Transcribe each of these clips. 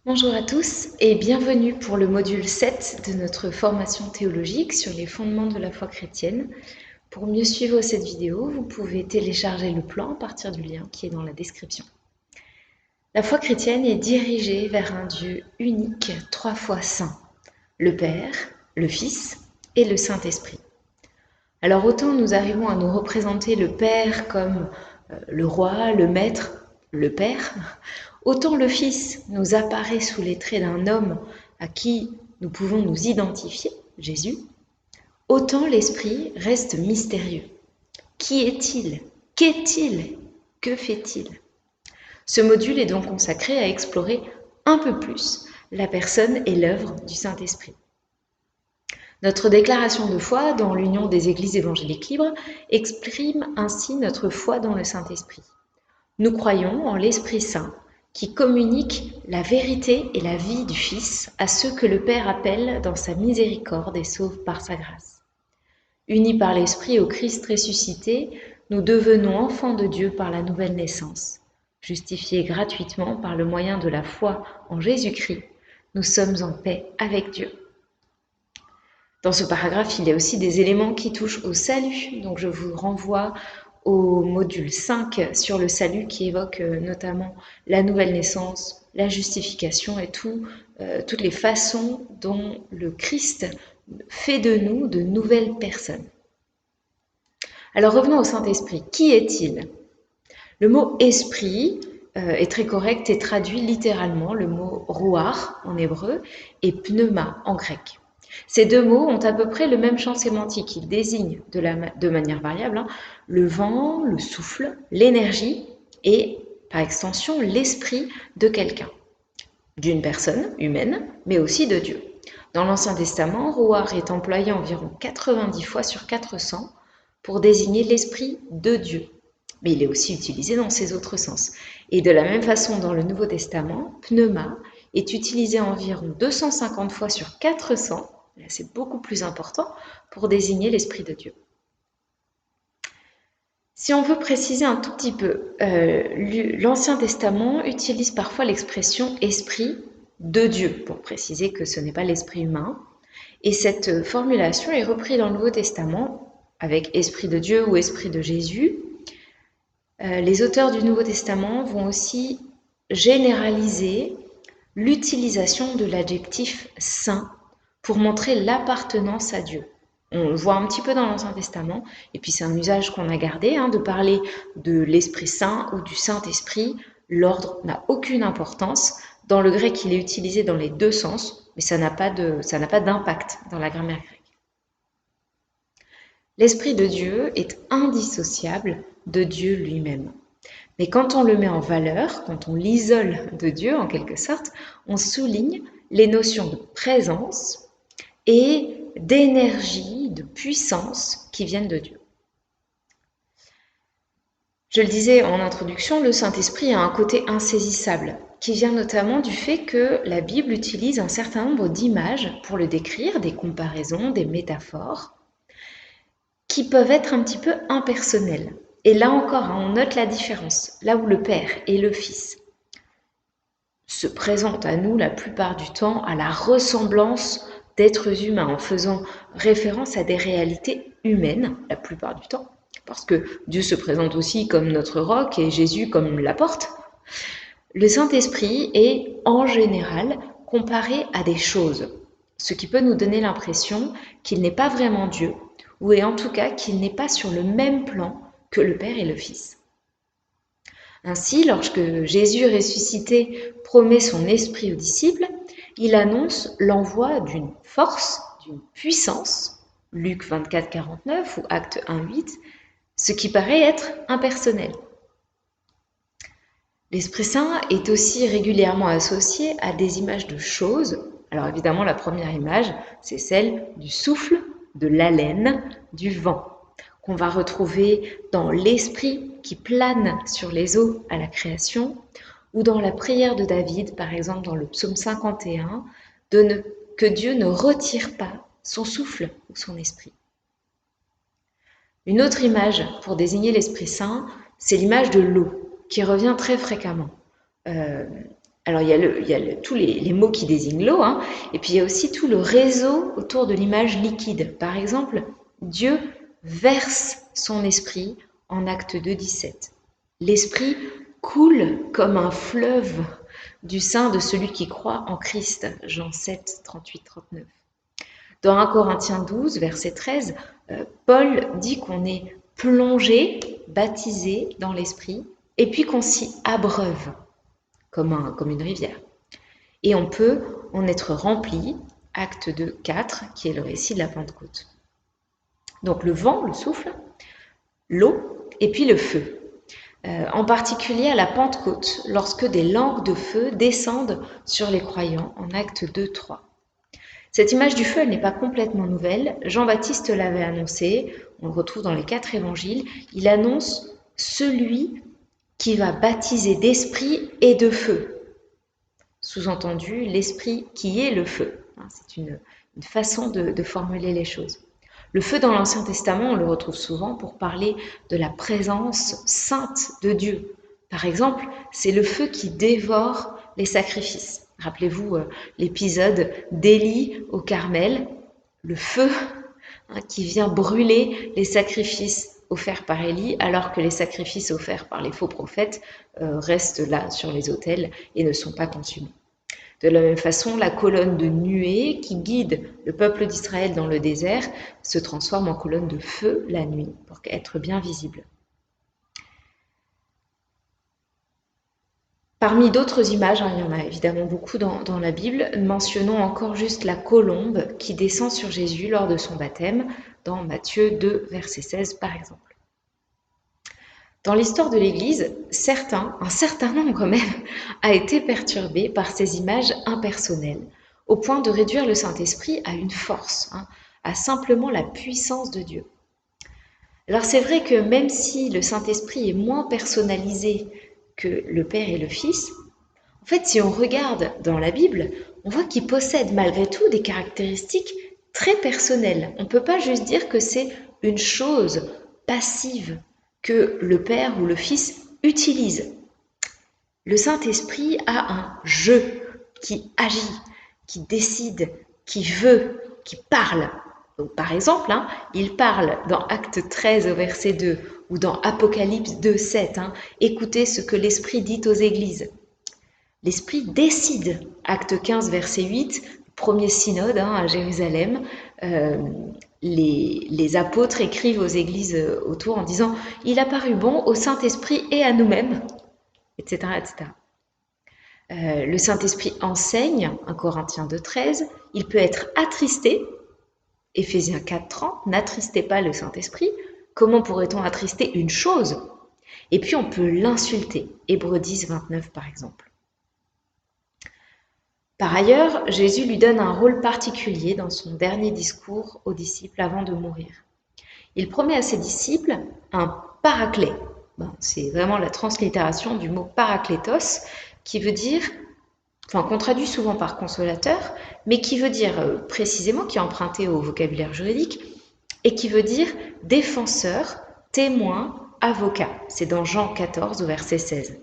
Bonjour à tous et bienvenue pour le module 7 de notre formation théologique sur les fondements de la foi chrétienne. Pour mieux suivre cette vidéo, vous pouvez télécharger le plan à partir du lien qui est dans la description. La foi chrétienne est dirigée vers un Dieu unique, trois fois saint, le Père, le Fils et le Saint-Esprit. Alors autant nous arrivons à nous représenter le Père comme le roi, le maître, le Père, autant le Fils nous apparaît sous les traits d'un homme à qui nous pouvons nous identifier, Jésus, autant l'Esprit reste mystérieux. Qui est-il? Qu'est-il? Que fait-il? Ce module est donc consacré à explorer un peu plus la personne et l'œuvre du Saint-Esprit. Notre déclaration de foi dans l'Union des Églises évangéliques libres exprime ainsi notre foi dans le Saint-Esprit. Nous croyons en l'Esprit Saint qui communique la vérité et la vie du Fils à ceux que le Père appelle dans sa miséricorde et sauve par sa grâce. Unis par l'Esprit au Christ ressuscité, nous devenons enfants de Dieu par la nouvelle naissance. Justifiés gratuitement par le moyen de la foi en Jésus-Christ, nous sommes en paix avec Dieu. Dans ce paragraphe, il y a aussi des éléments qui touchent au salut, donc je vous renvoie au module 5 sur le salut qui évoque notamment la nouvelle naissance, la justification et toutes les façons dont le Christ fait de nous de nouvelles personnes. Alors revenons au Saint-Esprit. Qui est-il? Le mot esprit est très correct et traduit littéralement le mot ruach en hébreu et pneuma en grec. Ces deux mots ont à peu près le même champ sémantique. Ils désignent de manière variable le vent, le souffle, l'énergie et, par extension, l'esprit de quelqu'un, d'une personne humaine, mais aussi de Dieu. Dans l'Ancien Testament, ruach est employé environ 90 fois sur 400 pour désigner l'esprit de Dieu. Mais il est aussi utilisé dans ses autres sens. Et de la même façon, dans le Nouveau Testament, pneuma est utilisé environ 250 fois sur 400, là c'est beaucoup plus important, pour désigner l'Esprit de Dieu. Si on veut préciser un tout petit peu, l'Ancien Testament utilise parfois l'expression « esprit de Dieu » pour préciser que ce n'est pas l'esprit humain. Et cette formulation est reprise dans le Nouveau Testament avec « esprit de Dieu » ou « esprit de Jésus ». Les auteurs du Nouveau Testament vont aussi généraliser l'utilisation de l'adjectif « saint » pour montrer l'appartenance à Dieu. On le voit un petit peu dans l'Ancien Testament, et puis c'est un usage qu'on a gardé, de parler de l'Esprit Saint ou du Saint-Esprit. L'ordre n'a aucune importance. Dans le grec, il est utilisé dans les deux sens, mais ça n'a pas d'impact dans la grammaire grecque. L'Esprit de Dieu est indissociable de Dieu lui-même. Mais quand on le met en valeur, quand on l'isole de Dieu en quelque sorte, on souligne les notions de présence et d'énergie, de puissance qui viennent de Dieu. Je le disais en introduction, le Saint-Esprit a un côté insaisissable, qui vient notamment du fait que la Bible utilise un certain nombre d'images pour le décrire, des comparaisons, des métaphores, qui peuvent être un petit peu impersonnelles. Et là encore, on note la différence, là où le Père et le Fils se présentent à nous la plupart du temps à la ressemblance d'êtres humains, en faisant référence à des réalités humaines la plupart du temps, parce que Dieu se présente aussi comme notre roc et Jésus comme la porte. Le Saint-Esprit est en général comparé à des choses, ce qui peut nous donner l'impression qu'il n'est pas vraiment Dieu, ou en tout cas qu'il n'est pas sur le même plan que le Père et le Fils. Ainsi, lorsque Jésus ressuscité promet son esprit aux disciples, il annonce l'envoi d'une force, d'une puissance, Luc 24, 49 ou Acte 1, 8, ce qui paraît être impersonnel. L'Esprit Saint est aussi régulièrement associé à des images de choses. Alors évidemment, la première image, c'est celle du souffle, de l'haleine, du vent, qu'on va retrouver dans l'Esprit qui plane sur les eaux à la création, ou dans la prière de David, par exemple dans le psaume 51, que Dieu ne retire pas son souffle ou son esprit. Une autre image pour désigner l'Esprit Saint, c'est l'image de l'eau, qui revient très fréquemment. Alors, il y a tous les mots qui désignent l'eau, hein, et puis il y a aussi tout le réseau autour de l'image liquide. Par exemple, Dieu verse son esprit en Acte 2, 17. L'esprit coule comme un fleuve du sein de celui qui croit en Christ. Jean 7, 38, 39. Dans 1 Corinthiens 12, verset 13, Paul dit qu'on est plongé, baptisé dans l'esprit, et puis qu'on s'y abreuve comme une rivière. Et on peut en être rempli, Acte 2, 4, qui est le récit de la Pentecôte. Donc le vent, le souffle, l'eau et puis le feu. En particulier à la Pentecôte, lorsque des langues de feu descendent sur les croyants en Acte 2, 3. Cette image du feu, elle n'est pas complètement nouvelle. Jean-Baptiste l'avait annoncé, on le retrouve dans les 4 évangiles. Il annonce celui qui va baptiser d'esprit et de feu. Sous-entendu, l'esprit qui est le feu. C'est une façon de formuler les choses. Le feu dans l'Ancien Testament, on le retrouve souvent pour parler de la présence sainte de Dieu. Par exemple, c'est le feu qui dévore les sacrifices. Rappelez-vous l'épisode d'Élie au Carmel, le feu qui vient brûler les sacrifices offerts par Élie, alors que les sacrifices offerts par les faux prophètes restent là sur les autels et ne sont pas consumés. De la même façon, la colonne de nuée qui guide le peuple d'Israël dans le désert se transforme en colonne de feu la nuit pour être bien visible. Parmi d'autres images, il y en a évidemment beaucoup dans la Bible, mentionnons encore juste la colombe qui descend sur Jésus lors de son baptême, dans Matthieu 2, verset 16 par exemple. Dans l'histoire de l'Église, un certain nombre même, a été perturbé par ces images impersonnelles, au point de réduire le Saint-Esprit à une force, à simplement la puissance de Dieu. Alors c'est vrai que même si le Saint-Esprit est moins personnalisé que le Père et le Fils, en fait, si on regarde dans la Bible, on voit qu'il possède malgré tout des caractéristiques très personnelles. On ne peut pas juste dire que c'est une chose passive que le Père ou le Fils utilise. Le Saint-Esprit a un « je » qui agit, qui décide, qui veut, qui parle. Donc, par exemple, il parle dans Acte 13 au verset 2 ou dans Apocalypse 2, 7. Écoutez ce que l'Esprit dit aux églises. L'Esprit décide. Acte 15, verset 8, premier synode à Jérusalem. Les apôtres écrivent aux églises autour en disant « Il a paru bon au Saint-Esprit et à nous-mêmes », etc. etc. Le Saint-Esprit enseigne, 1 Corinthiens 2, 13. Il peut être attristé, Éphésiens 4, 30, n'attristez pas le Saint-Esprit. Comment pourrait-on attrister une chose? Et puis on peut l'insulter, Hébreux 10, 29 par exemple. Par ailleurs, Jésus lui donne un rôle particulier dans son dernier discours aux disciples avant de mourir. Il promet à ses disciples un paraclet. C'est vraiment la translittération du mot paraklétos, qui veut dire, qu'on traduit souvent par consolateur, mais qui veut dire précisément, qui est emprunté au vocabulaire juridique, et qui veut dire défenseur, témoin, avocat. C'est dans Jean 14 au verset 16.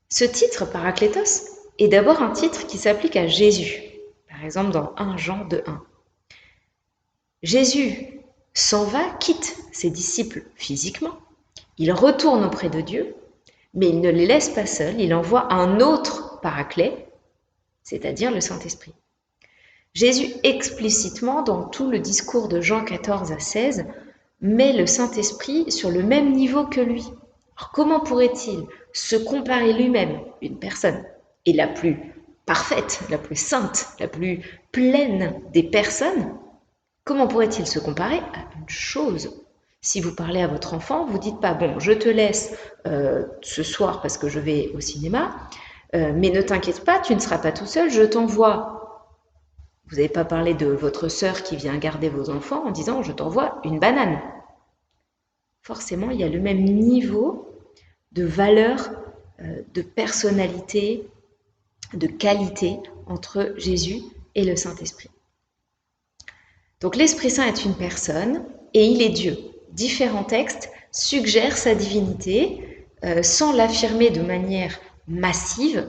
Ce titre, paraklétos, est d'abord un titre qui s'applique à Jésus, par exemple dans 1 Jean 2,1. Jésus s'en va, quitte ses disciples physiquement, il retourne auprès de Dieu, mais il ne les laisse pas seuls, il envoie un autre paraclet, c'est-à-dire le Saint-Esprit. Jésus explicitement, dans tout le discours de Jean 14 à 16, met le Saint-Esprit sur le même niveau que lui. Alors comment pourrait-il se comparer lui-même, une personne, et la plus parfaite, la plus sainte, la plus pleine des personnes, comment pourrait-il se comparer à une chose? Si vous parlez à votre enfant, vous dites pas « bon, je te laisse ce soir parce que je vais au cinéma, mais ne t'inquiète pas, tu ne seras pas tout seul, je t'envoie. » Vous n'avez pas parlé de votre sœur qui vient garder vos enfants en disant « je t'envoie une banane ». Forcément, il y a le même niveau de valeur, de personnalité, de qualité entre Jésus et le Saint-Esprit. Donc l'Esprit Saint est une personne et il est Dieu. Différents textes suggèrent sa divinité sans l'affirmer de manière massive,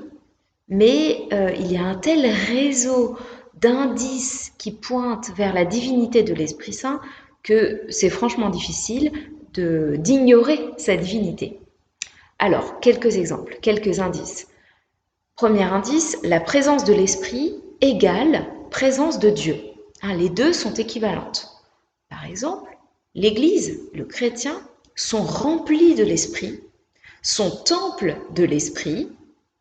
Mais il y a un tel réseau d'indices qui pointent vers la divinité de l'Esprit Saint que c'est franchement difficile d'ignorer sa divinité. Alors, quelques exemples, quelques indices. Premier indice, la présence de l'Esprit égale présence de Dieu. Les deux sont équivalentes. Par exemple, l'Église, le chrétien, sont remplis de l'Esprit, sont temple de l'Esprit,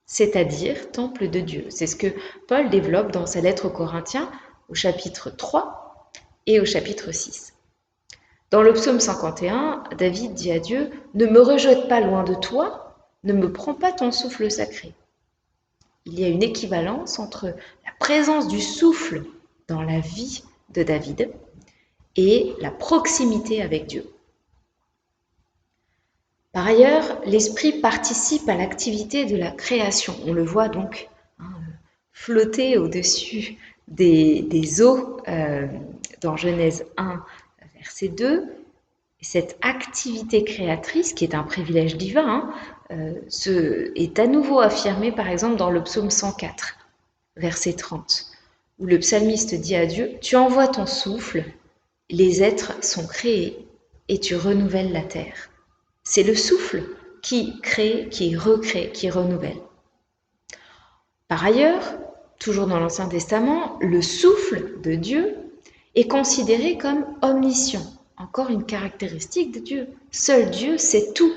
c'est-à-dire temple de Dieu. C'est ce que Paul développe dans sa lettre aux Corinthiens au chapitre 3 et au chapitre 6. Dans le psaume 51, David dit à Dieu « Ne me rejette pas loin de toi, ne me prends pas ton souffle sacré ». Il y a une équivalence entre la présence du souffle dans la vie de David et la proximité avec Dieu. Par ailleurs, l'esprit participe à l'activité de la création. On le voit donc flotter au-dessus des eaux dans Genèse 1, verset 2. Cette activité créatrice, qui est un privilège divin, est à nouveau affirmée par exemple dans le psaume 104, verset 30, où le psalmiste dit à Dieu « Tu envoies ton souffle, les êtres sont créés et tu renouvelles la terre. » C'est le souffle qui crée, qui recrée, qui renouvelle. Par ailleurs, toujours dans l'Ancien Testament, le souffle de Dieu est considéré comme omniscient. Encore une caractéristique de Dieu. Seul Dieu sait tout.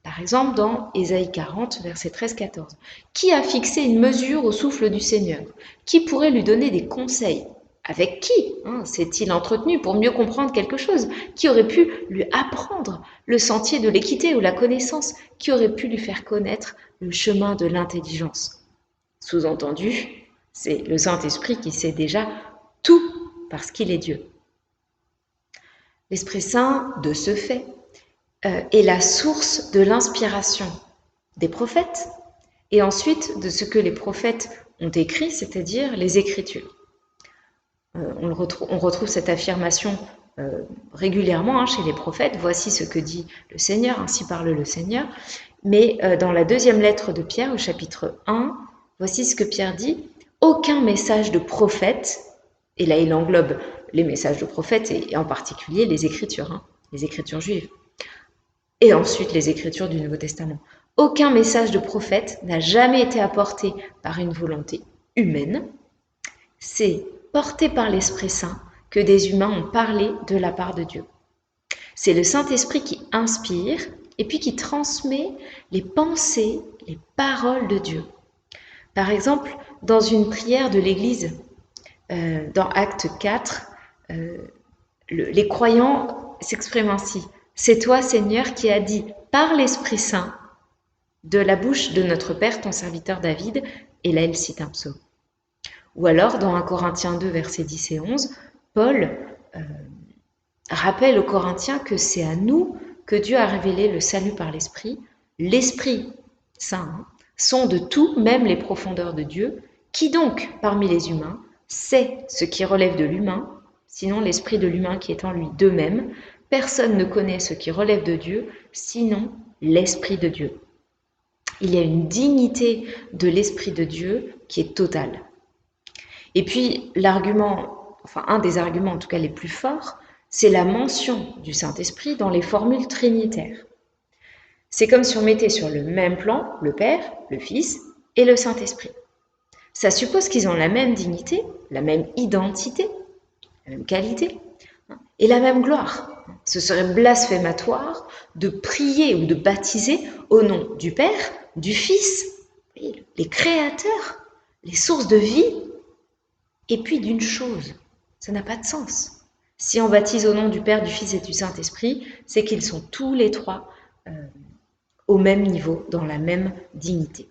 Par exemple, dans Ésaïe 40, versets 13-14. Qui a fixé une mesure au souffle du Seigneur? Qui pourrait lui donner des conseils? Avec qui s'est-il entretenu pour mieux comprendre quelque chose? Qui aurait pu lui apprendre le sentier de l'équité ou la connaissance? Qui aurait pu lui faire connaître le chemin de l'intelligence? Sous-entendu, c'est le Saint-Esprit qui sait déjà tout parce qu'il est Dieu. L'Esprit Saint, de ce fait, est la source de l'inspiration des prophètes et ensuite de ce que les prophètes ont écrit, c'est-à-dire les Écritures. On retrouve cette affirmation régulièrement chez les prophètes. Voici ce que dit le Seigneur, ainsi parle le Seigneur. Mais dans la deuxième lettre de Pierre, au chapitre 1, voici ce que Pierre dit. Aucun message de prophète, et là il englobe les messages de prophètes et en particulier les Écritures, les Écritures juives, et ensuite les Écritures du Nouveau Testament. Aucun message de prophète n'a jamais été apporté par une volonté humaine. C'est porté par l'Esprit Saint que des humains ont parlé de la part de Dieu. C'est le Saint-Esprit qui inspire et puis qui transmet les pensées, les paroles de Dieu. Par exemple, dans une prière de l'Église, dans Acte 4, les croyants s'expriment ainsi. C'est toi, Seigneur, qui as dit par l'Esprit Saint de la bouche de notre Père, ton serviteur David, et là il cite un psaume. Ou alors, dans 1 Corinthiens 2, versets 10 et 11, Paul rappelle aux Corinthiens que c'est à nous que Dieu a révélé le salut par l'Esprit. L'Esprit Saint sonde tout, même les profondeurs de Dieu. Qui donc, parmi les humains, sait ce qui relève de l'humain, sinon l'esprit de l'humain qui est en lui d'eux-mêmes? Personne ne connaît ce qui relève de Dieu, sinon l'Esprit de Dieu. Il y a une dignité de l'Esprit de Dieu qui est totale. Et puis, un des arguments en tout cas les plus forts, c'est la mention du Saint-Esprit dans les formules trinitaires. C'est comme si on mettait sur le même plan le Père, le Fils et le Saint-Esprit. Ça suppose qu'ils ont la même dignité, la même identité, la même qualité et la même gloire. Ce serait blasphématoire de prier ou de baptiser au nom du Père, du Fils, les créateurs, les sources de vie, et puis d'une chose. Ça n'a pas de sens. Si on baptise au nom du Père, du Fils et du Saint-Esprit, c'est qu'ils sont tous les trois au même niveau, dans la même dignité.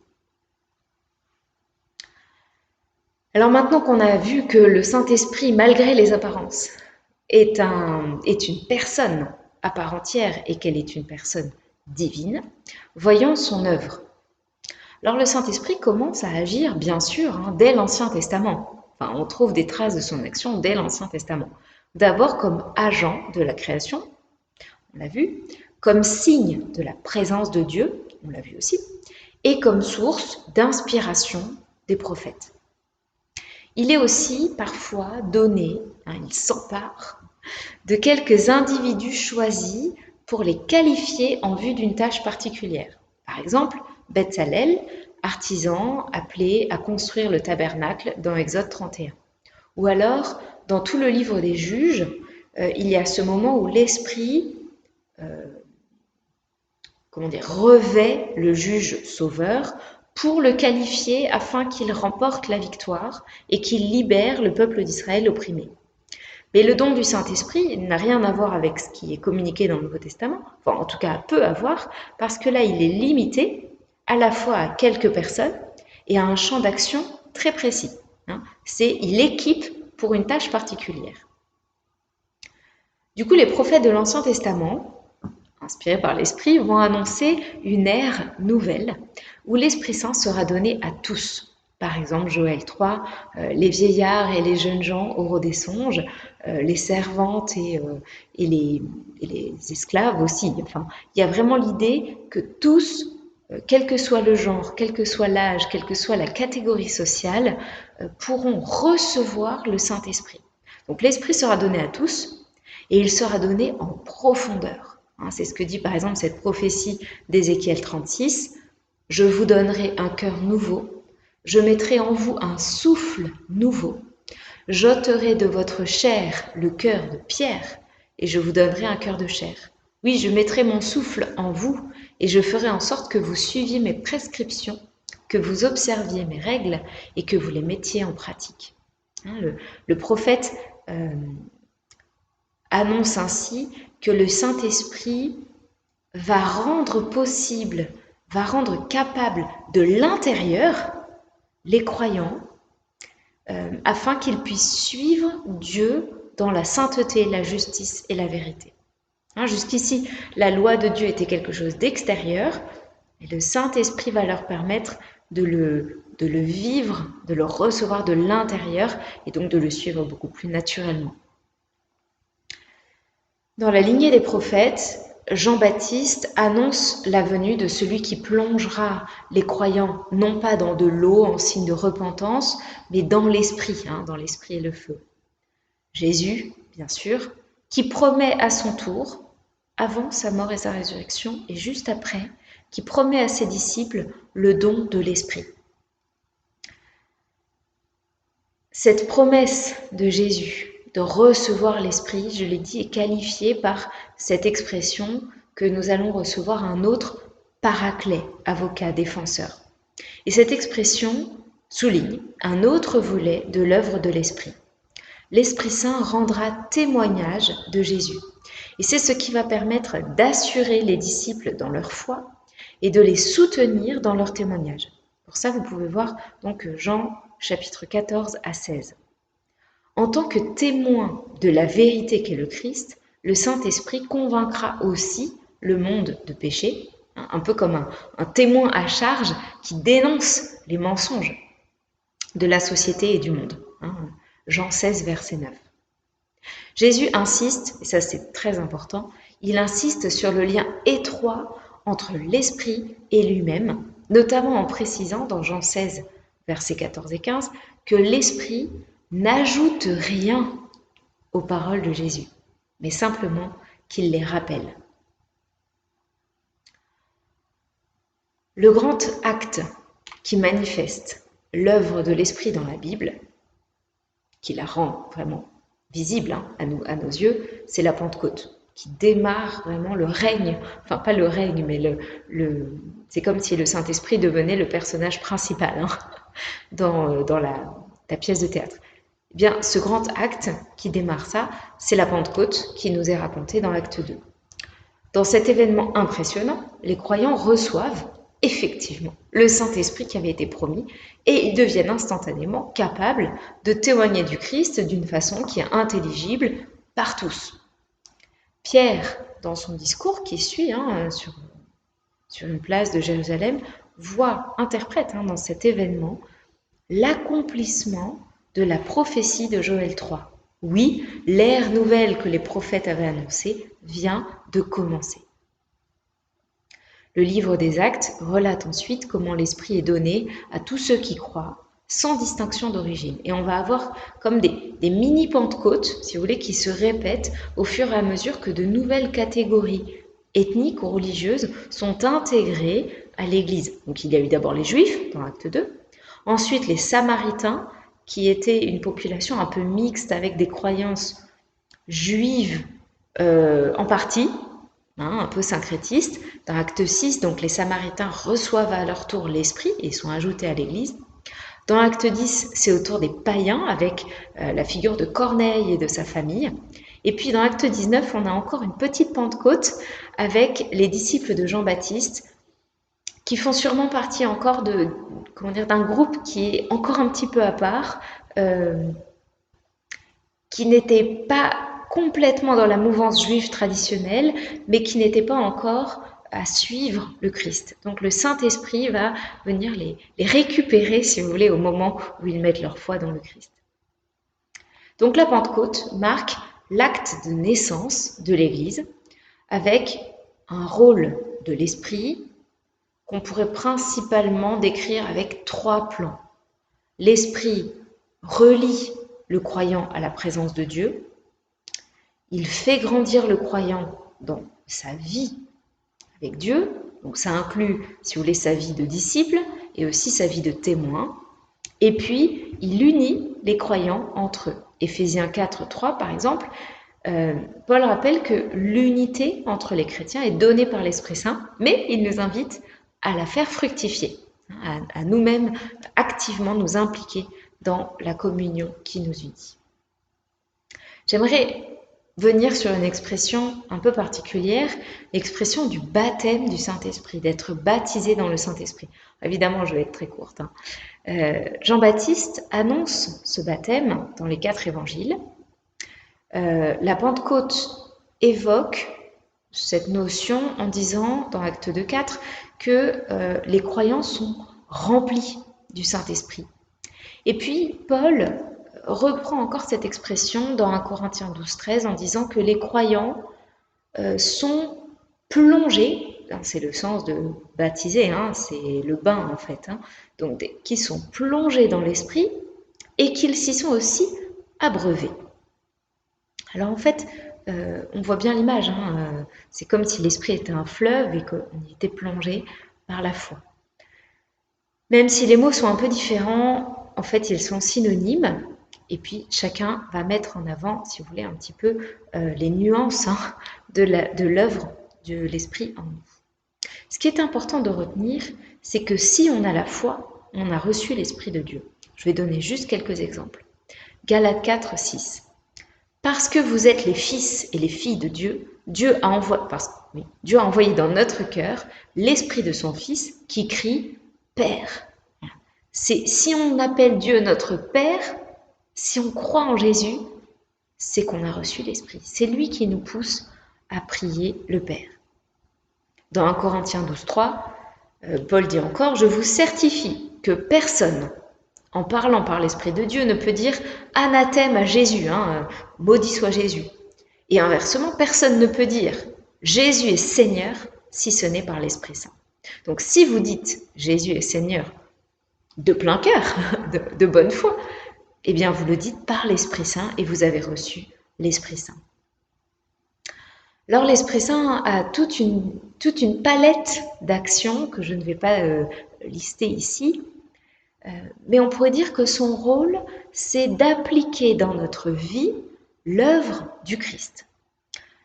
Alors maintenant qu'on a vu que le Saint-Esprit, malgré les apparences, est une personne à part entière et qu'elle est une personne divine, voyons son œuvre. Alors le Saint-Esprit commence à agir, bien sûr, dès l'Ancien Testament. On trouve des traces de son action dès l'Ancien Testament. D'abord comme agent de la création, on l'a vu, comme signe de la présence de Dieu, on l'a vu aussi, et comme source d'inspiration des prophètes. Il est aussi parfois donné, il s'empare, de quelques individus choisis pour les qualifier en vue d'une tâche particulière. Par exemple, Bezalel, artisan appelé à construire le tabernacle dans Exode 31. Ou alors, dans tout le livre des Juges, il y a ce moment où l'Esprit revêt le juge sauveur pour le qualifier afin qu'il remporte la victoire et qu'il libère le peuple d'Israël opprimé. Mais le don du Saint-Esprit n'a rien à voir avec ce qui est communiqué dans le Nouveau Testament, enfin en tout cas peu à voir, parce que là il est limité à la fois à quelques personnes et à un champ d'action très précis. Il équipe pour une tâche particulière. Du coup, les prophètes de l'Ancien Testament, inspirés par l'Esprit, vont annoncer une ère nouvelle où l'Esprit Saint sera donné à tous. Par exemple, Joël 3, les vieillards et les jeunes gens auront des songes, les servantes et les esclaves aussi. Enfin, il y a vraiment l'idée que tous, quel que soit le genre, quel que soit l'âge, quelle que soit la catégorie sociale, pourront recevoir le Saint-Esprit. Donc l'Esprit sera donné à tous et il sera donné en profondeur. C'est ce que dit par exemple cette prophétie d'Ézéchiel 36. « Je vous donnerai un cœur nouveau, je mettrai en vous un souffle nouveau, j'ôterai de votre chair le cœur de pierre et je vous donnerai un cœur de chair. Oui, je mettrai mon souffle en vous et je ferai en sorte que vous suiviez mes prescriptions, que vous observiez mes règles et que vous les mettiez en pratique. » Le prophète annonce ainsi que le Saint-Esprit va rendre possible, va rendre capable de l'intérieur les croyants afin qu'ils puissent suivre Dieu dans la sainteté, la justice et la vérité. Jusqu'ici, la loi de Dieu était quelque chose d'extérieur et le Saint-Esprit va leur permettre de le vivre, de le recevoir de l'intérieur et donc de le suivre beaucoup plus naturellement. Dans la lignée des prophètes, Jean-Baptiste annonce la venue de celui qui plongera les croyants non pas dans de l'eau en signe de repentance, mais dans l'esprit et le feu. Jésus, bien sûr, qui promet à son tour, avant sa mort et sa résurrection, et juste après, qui promet à ses disciples le don de l'esprit. Cette promesse de Jésus de recevoir l'Esprit, je l'ai dit, est qualifiée par cette expression que nous allons recevoir un autre paraclet, avocat, défenseur. Et cette expression souligne un autre volet de l'œuvre de l'Esprit. L'Esprit Saint rendra témoignage de Jésus. Et c'est ce qui va permettre d'assurer les disciples dans leur foi et de les soutenir dans leur témoignage. Pour ça, vous pouvez voir donc Jean chapitre 14 à 16. En tant que témoin de la vérité qu'est le Christ, le Saint-Esprit convaincra aussi le monde de péché, un peu comme un témoin à charge qui dénonce les mensonges de la société et du monde. Jean 16, verset 9. Jésus insiste, et ça c'est très important, il insiste sur le lien étroit entre l'Esprit et lui-même, notamment en précisant dans Jean 16, versets 14 et 15, que l'Esprit n'ajoute rien aux paroles de Jésus, mais simplement qu'il les rappelle. Le grand acte qui manifeste l'œuvre de l'Esprit dans la Bible, qui la rend vraiment visible à nos yeux, c'est la Pentecôte, qui démarre vraiment le règne, enfin pas le règne, mais c'est comme si le Saint-Esprit devenait le personnage principal dans la pièce de théâtre. Eh bien, ce grand acte qui démarre ça, c'est la Pentecôte qui nous est racontée dans l'acte 2. Dans cet événement impressionnant, les croyants reçoivent effectivement le Saint-Esprit qui avait été promis et ils deviennent instantanément capables de témoigner du Christ d'une façon qui est intelligible par tous. Pierre, dans son discours qui suit sur une place de Jérusalem, interprète dans cet événement l'accomplissement de la prophétie de Joël 3. Oui, l'ère nouvelle que les prophètes avaient annoncée vient de commencer. Le livre des Actes relate ensuite comment l'Esprit est donné à tous ceux qui croient, sans distinction d'origine. Et on va avoir comme des mini-Pentecôtes, si vous voulez, qui se répètent au fur et à mesure que de nouvelles catégories ethniques ou religieuses sont intégrées à l'Église. Donc il y a eu d'abord les Juifs, dans Acte 2, ensuite les Samaritains, qui étaient une population un peu mixte avec des croyances juives en partie, un peu syncrétistes. Dans Acte 6, donc les Samaritains reçoivent à leur tour l'Esprit et sont ajoutés à l'Église. Dans Acte 10, c'est au tour des païens avec la figure de Corneille et de sa famille. Et puis dans Acte 19, on a encore une petite Pentecôte avec les disciples de Jean-Baptiste qui font sûrement partie encore d'un groupe qui est encore un petit peu à part, qui n'était pas complètement dans la mouvance juive traditionnelle, mais qui n'était pas encore à suivre le Christ. Donc le Saint-Esprit va venir les récupérer, si vous voulez, au moment où ils mettent leur foi dans le Christ. Donc la Pentecôte marque l'acte de naissance de l'Église, avec un rôle de l'Esprit qu'on pourrait principalement décrire avec 3 plans. L'Esprit relie le croyant à la présence de Dieu. Il fait grandir le croyant dans sa vie avec Dieu. Donc ça inclut, si vous voulez, sa vie de disciple et aussi sa vie de témoin. Et puis, il unit les croyants entre eux. Éphésiens 4, 3, par exemple, Paul rappelle que l'unité entre les chrétiens est donnée par l'Esprit Saint, mais il nous invite à la faire fructifier, à nous-mêmes activement nous impliquer dans la communion qui nous unit. J'aimerais venir sur une expression un peu particulière, l'expression du baptême du Saint-Esprit, d'être baptisé dans le Saint-Esprit. Évidemment, je vais être très courte. Jean-Baptiste annonce ce baptême dans les 4 évangiles. La Pentecôte évoque cette notion en disant, dans Acte 2:4, que les croyants sont remplis du Saint-Esprit. Et puis, Paul reprend encore cette expression dans 1 Corinthiens 12:13 en disant que les croyants sont plongés, c'est le sens de baptiser, c'est le bain en fait, donc qui sont plongés dans l'Esprit et qu'ils s'y sont aussi abreuvés. Alors en fait, on voit bien l'image, c'est comme si l'Esprit était un fleuve et qu'on y était plongé par la foi. Même si les mots sont un peu différents, en fait, ils sont synonymes. Et puis, chacun va mettre en avant, si vous voulez, un petit peu les nuances de l'œuvre de l'Esprit en nous. Ce qui est important de retenir, c'est que si on a la foi, on a reçu l'Esprit de Dieu. Je vais donner juste quelques exemples. Galates 4, 6. Parce que vous êtes les fils et les filles de Dieu, Dieu a envoyé dans notre cœur l'Esprit de son Fils qui crie « Père ». Si on appelle Dieu notre Père, si on croit en Jésus, c'est qu'on a reçu l'Esprit. C'est lui qui nous pousse à prier le Père. Dans 1 Corinthiens 12, 3, Paul dit encore « Je vous certifie que personne, en parlant par l'Esprit de Dieu, ne peut dire « anathème à Jésus », maudit soit Jésus. Et inversement, personne ne peut dire « Jésus est Seigneur » si ce n'est par l'Esprit Saint. Donc si vous dites « Jésus est Seigneur » de plein cœur, de bonne foi, eh bien vous le dites par l'Esprit Saint et vous avez reçu l'Esprit Saint. Alors l'Esprit Saint a toute une palette d'actions que je ne vais pas lister ici, mais on pourrait dire que son rôle, c'est d'appliquer dans notre vie l'œuvre du Christ.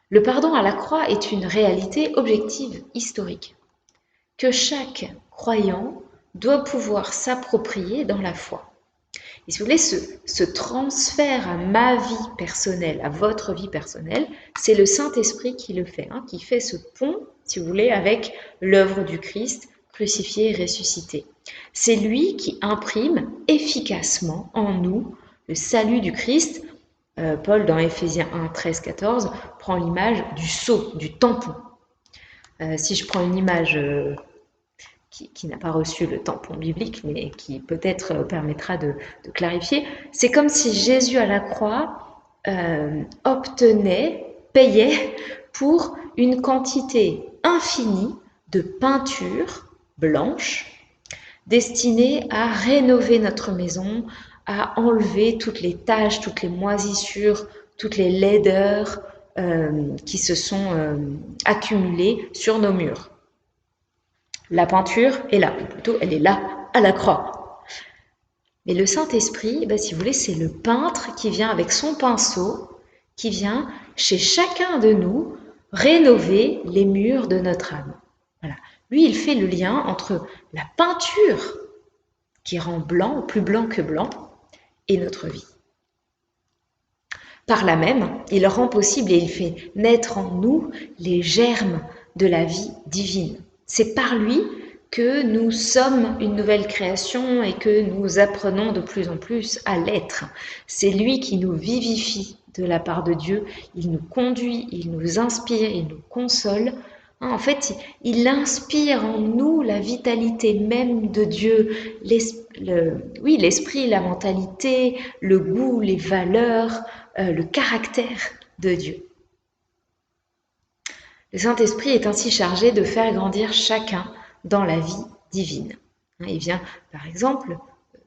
Le pardon à la croix est une réalité objective, historique, que chaque croyant doit pouvoir s'approprier dans la foi. Et si vous voulez, ce transfert à ma vie personnelle, à votre vie personnelle, c'est le Saint-Esprit qui le fait, qui fait ce pont, si vous voulez, avec l'œuvre du Christ, crucifié et ressuscité. C'est lui qui imprime efficacement en nous le salut du Christ. Paul, dans Éphésiens 1, 13, 14, prend l'image du sceau, du tampon. Si je prends une image qui n'a pas reçu le tampon biblique, mais qui peut-être permettra de clarifier, c'est comme si Jésus à la croix payait pour une quantité infinie de peinture blanche destinée à rénover notre maison, à enlever toutes les taches, toutes les moisissures, toutes les laideurs qui se sont accumulées sur nos murs. La peinture est là, ou plutôt elle est là, à la croix. Mais le Saint-Esprit, si vous voulez, c'est le peintre qui vient avec son pinceau, qui vient chez chacun de nous rénover les murs de notre âme. Voilà. Lui, il fait le lien entre la peinture qui rend blanc, plus blanc que blanc, et notre vie. Par là même, il rend possible et il fait naître en nous les germes de la vie divine. C'est par lui que nous sommes une nouvelle création et que nous apprenons de plus en plus à l'être. C'est lui qui nous vivifie de la part de Dieu. Il nous conduit, il nous inspire, il nous console. En fait, il inspire en nous la vitalité même de Dieu, l'esprit, la mentalité, le goût, les valeurs, le caractère de Dieu. Le Saint-Esprit est ainsi chargé de faire grandir chacun dans la vie divine. Il vient, par exemple,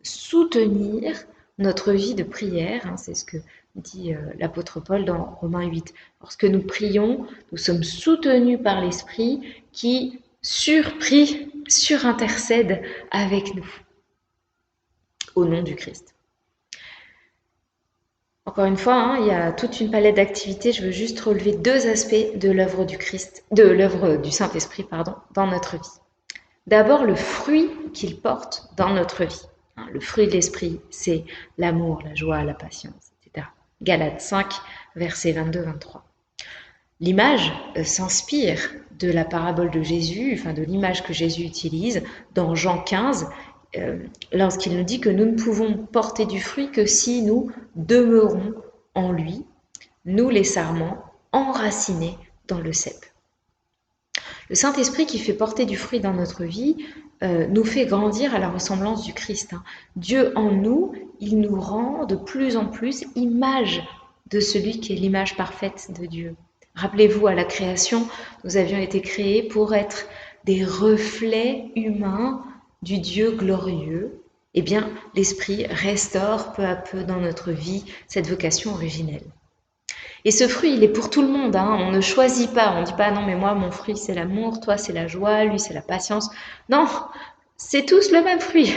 soutenir notre vie de prière, c'est ce que dit l'apôtre Paul dans Romains 8. Lorsque nous prions, nous sommes soutenus par l'Esprit qui surintercède avec nous, au nom du Christ. Encore une fois, il y a toute une palette d'activités. Je veux juste relever deux aspects de l'œuvre du Christ, de l'œuvre du Saint-Esprit, dans notre vie. D'abord, le fruit qu'il porte dans notre vie. Le fruit de l'esprit, c'est l'amour, la joie, la patience, etc. Galates 5, versets 22-23. L'image s'inspire de la parabole de Jésus, de l'image que Jésus utilise dans Jean 15, lorsqu'il nous dit que nous ne pouvons porter du fruit que si nous demeurons en lui, nous les sarments enracinés dans le cep. Le Saint-Esprit qui fait porter du fruit dans notre vie nous fait grandir à la ressemblance du Christ. Dieu en nous, il nous rend de plus en plus image de celui qui est l'image parfaite de Dieu. Rappelez-vous, à la création, nous avions été créés pour être des reflets humains du Dieu glorieux. Eh bien, l'Esprit restaure peu à peu dans notre vie cette vocation originelle. Et ce fruit, il est pour tout le monde. On ne choisit pas. On ne dit pas, non, mais moi, mon fruit, c'est l'amour, toi, c'est la joie, lui, c'est la patience. Non, c'est tous le même fruit.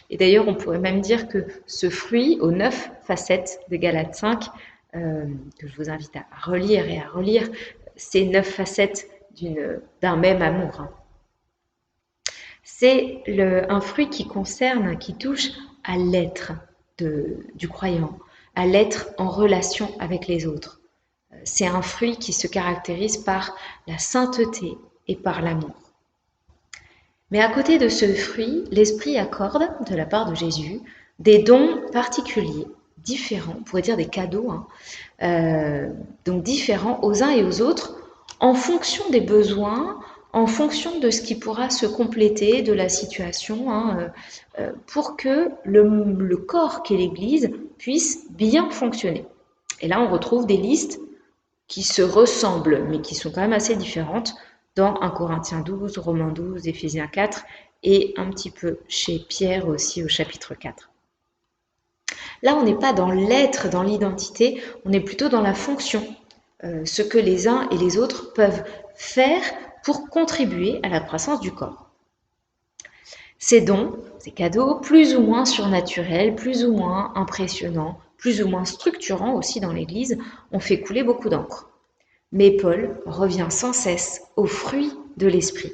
Et d'ailleurs, on pourrait même dire que ce fruit, aux 9 facettes de Galates 5, que je vous invite à relire et à relire, ces 9 facettes d'un même amour. C'est un fruit qui touche à l'être du croyant, à l'être en relation avec les autres. C'est un fruit qui se caractérise par la sainteté et par l'amour. Mais à côté de ce fruit, l'Esprit accorde, de la part de Jésus, des dons particuliers, différents, on pourrait dire des cadeaux, donc différents aux uns et aux autres, en fonction des besoins, en fonction de ce qui pourra se compléter de la situation, pour que le corps qu'est l'Église puisse bien fonctionner. Et là, on retrouve des listes qui se ressemblent, mais qui sont quand même assez différentes, dans 1 Corinthiens 12, Romains 12, Éphésiens 4, et un petit peu chez Pierre aussi au chapitre 4. Là, on n'est pas dans l'être, dans l'identité, on est plutôt dans la fonction, ce que les uns et les autres peuvent faire pour contribuer à la croissance du corps. Ces dons, ces cadeaux, plus ou moins surnaturels, plus ou moins impressionnants, plus ou moins structurants aussi dans l'Église, ont fait couler beaucoup d'encre. Mais Paul revient sans cesse au fruit de l'esprit.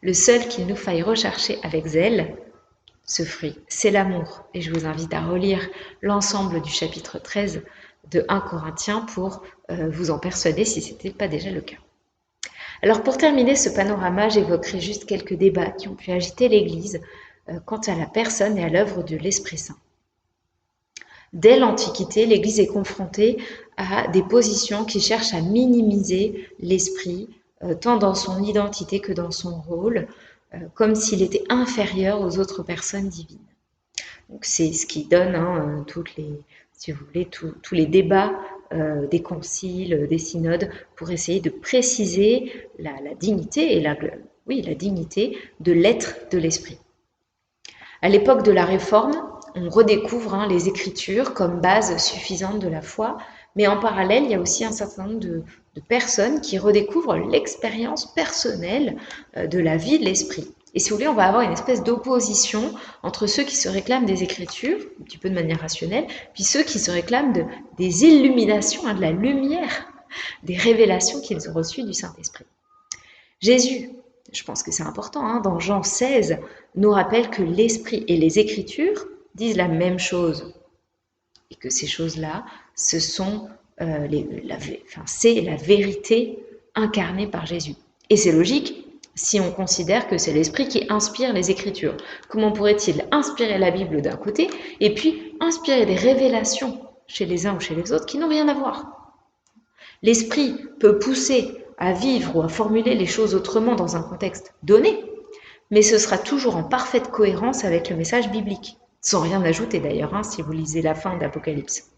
Le seul qu'il nous faille rechercher avec zèle, ce fruit, c'est l'amour. Et je vous invite à relire l'ensemble du chapitre 13 de 1 Corinthiens pour vous en persuader si ce n'était pas déjà le cas. Alors pour terminer ce panorama, j'évoquerai juste quelques débats qui ont pu agiter l'Église quant à la personne et à l'œuvre de l'Esprit Saint. Dès l'Antiquité, l'Église est confrontée à des positions qui cherchent à minimiser l'Esprit, tant dans son identité que dans son rôle, comme s'il était inférieur aux autres personnes divines. Donc c'est ce qui donne tous les débats des conciles, des synodes, pour essayer de préciser la dignité et oui, la dignité de l'être de l'esprit. À l'époque de la Réforme, on redécouvre les Écritures comme base suffisante de la foi, mais en parallèle, il y a aussi un certain nombre de personnes qui redécouvrent l'expérience personnelle de la vie de l'esprit. Et si vous voulez, on va avoir une espèce d'opposition entre ceux qui se réclament des Écritures, un petit peu de manière rationnelle, puis ceux qui se réclament des illuminations, de la lumière, des révélations qu'ils ont reçues du Saint-Esprit. Jésus, je pense que c'est important, dans Jean 16, nous rappelle que l'Esprit et les Écritures disent la même chose. Et que ces choses-là, ce sont c'est la vérité incarnée par Jésus. Et c'est logique si on considère que c'est l'Esprit qui inspire les Écritures. Comment pourrait-il inspirer la Bible d'un côté et puis inspirer des révélations chez les uns ou chez les autres qui n'ont rien à voir? L'Esprit peut pousser à vivre ou à formuler les choses autrement dans un contexte donné, mais ce sera toujours en parfaite cohérence avec le message biblique, sans rien ajouter d'ailleurs, si vous lisez la fin d'Apocalypse.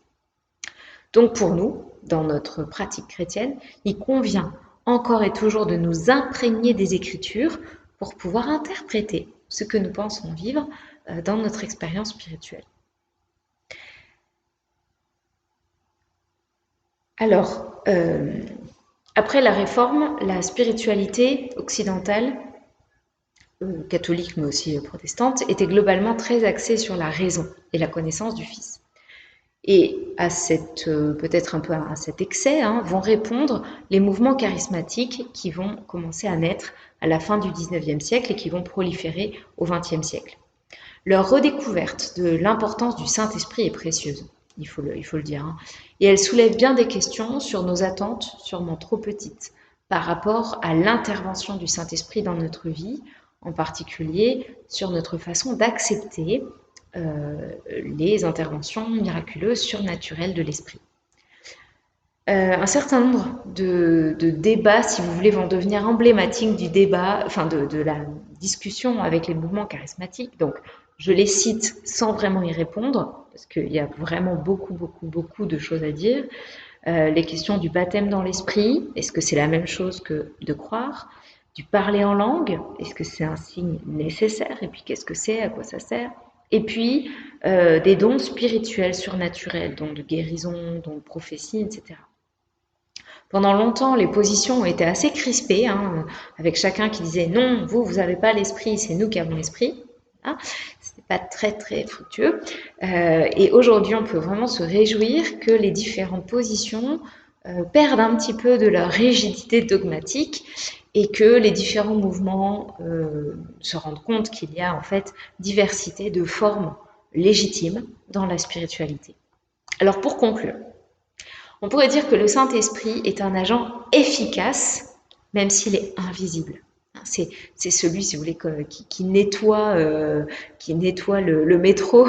Donc pour nous, dans notre pratique chrétienne, il convient encore et toujours de nous imprégner des Écritures pour pouvoir interpréter ce que nous pensons vivre dans notre expérience spirituelle. Alors, après la Réforme, la spiritualité occidentale, catholique mais aussi protestante, était globalement très axée sur la raison et la connaissance du Fils. Et à peut-être un peu à cet excès, vont répondre les mouvements charismatiques qui vont commencer à naître à la fin du XIXe siècle et qui vont proliférer au XXe siècle. Leur redécouverte de l'importance du Saint-Esprit est précieuse, il faut le dire, et elle soulève bien des questions sur nos attentes, sûrement trop petites, par rapport à l'intervention du Saint-Esprit dans notre vie, en particulier sur notre façon d'accepter les interventions miraculeuses, surnaturelles de l'esprit. Un certain nombre de débats, si vous voulez, vont devenir emblématiques du débat, de la discussion avec les mouvements charismatiques. Donc, je les cite sans vraiment y répondre, parce qu'il y a vraiment beaucoup de choses à dire. Les questions du baptême dans l'esprit, est-ce que c'est la même chose que de croire? Du parler en langue, est-ce que c'est un signe nécessaire? Et puis, qu'est-ce que c'est? À quoi ça sert? Et puis, des dons spirituels, surnaturels, dons de guérison, dons de prophétie, etc. Pendant longtemps, les positions ont été assez crispées, avec chacun qui disait « Non, vous n'avez pas l'esprit, c'est nous qui avons l'esprit ». Ce n'était pas très fructueux. Et aujourd'hui, on peut vraiment se réjouir que les différentes positions perdent un petit peu de leur rigidité dogmatique et que les différents mouvements se rendent compte qu'il y a en fait diversité de formes légitimes dans la spiritualité. Alors pour conclure, on pourrait dire que le Saint-Esprit est un agent efficace, même s'il est invisible. C'est celui, si vous voulez, qui nettoie le métro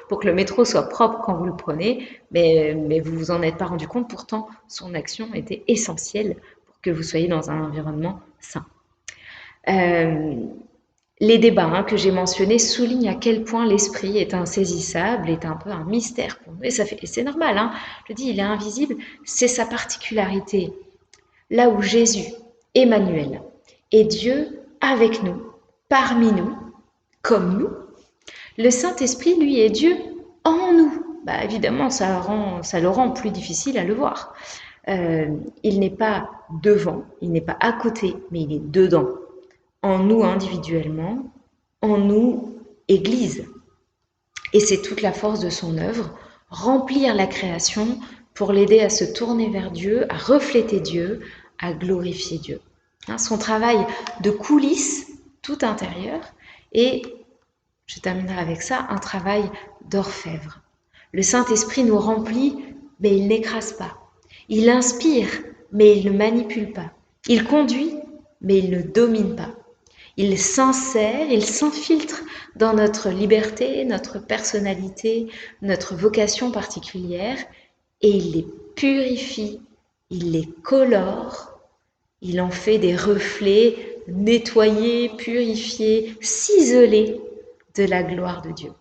pour que le métro soit propre quand vous le prenez, mais vous vous en êtes pas rendu compte. Pourtant, son action était essentielle pour que vous soyez dans un environnement sain. Les débats que j'ai mentionnés soulignent à quel point l'esprit est insaisissable, est un peu un mystère pour nous. Et c'est normal, je dis, il est invisible, c'est sa particularité. Là où Jésus, Emmanuel, est Dieu avec nous, parmi nous, comme nous, le Saint-Esprit, lui, est Dieu en nous. Évidemment, ça le rend plus difficile à le voir. Il n'est pas devant, il n'est pas à côté, mais il est dedans. En nous individuellement, en nous, Église. Et c'est toute la force de son œuvre, remplir la création pour l'aider à se tourner vers Dieu, à refléter Dieu, à glorifier Dieu. Son travail de coulisses, tout intérieur, et, je terminerai avec ça, un travail d'orfèvre. Le Saint-Esprit nous remplit, mais il n'écrase pas. Il inspire, mais il ne manipule pas. Il conduit, mais il ne domine pas. Il s'insère, il s'infiltre dans notre liberté, notre personnalité, notre vocation particulière, et il les purifie, il les colore, il en fait des reflets nettoyés, purifiés, ciselés de la gloire de Dieu.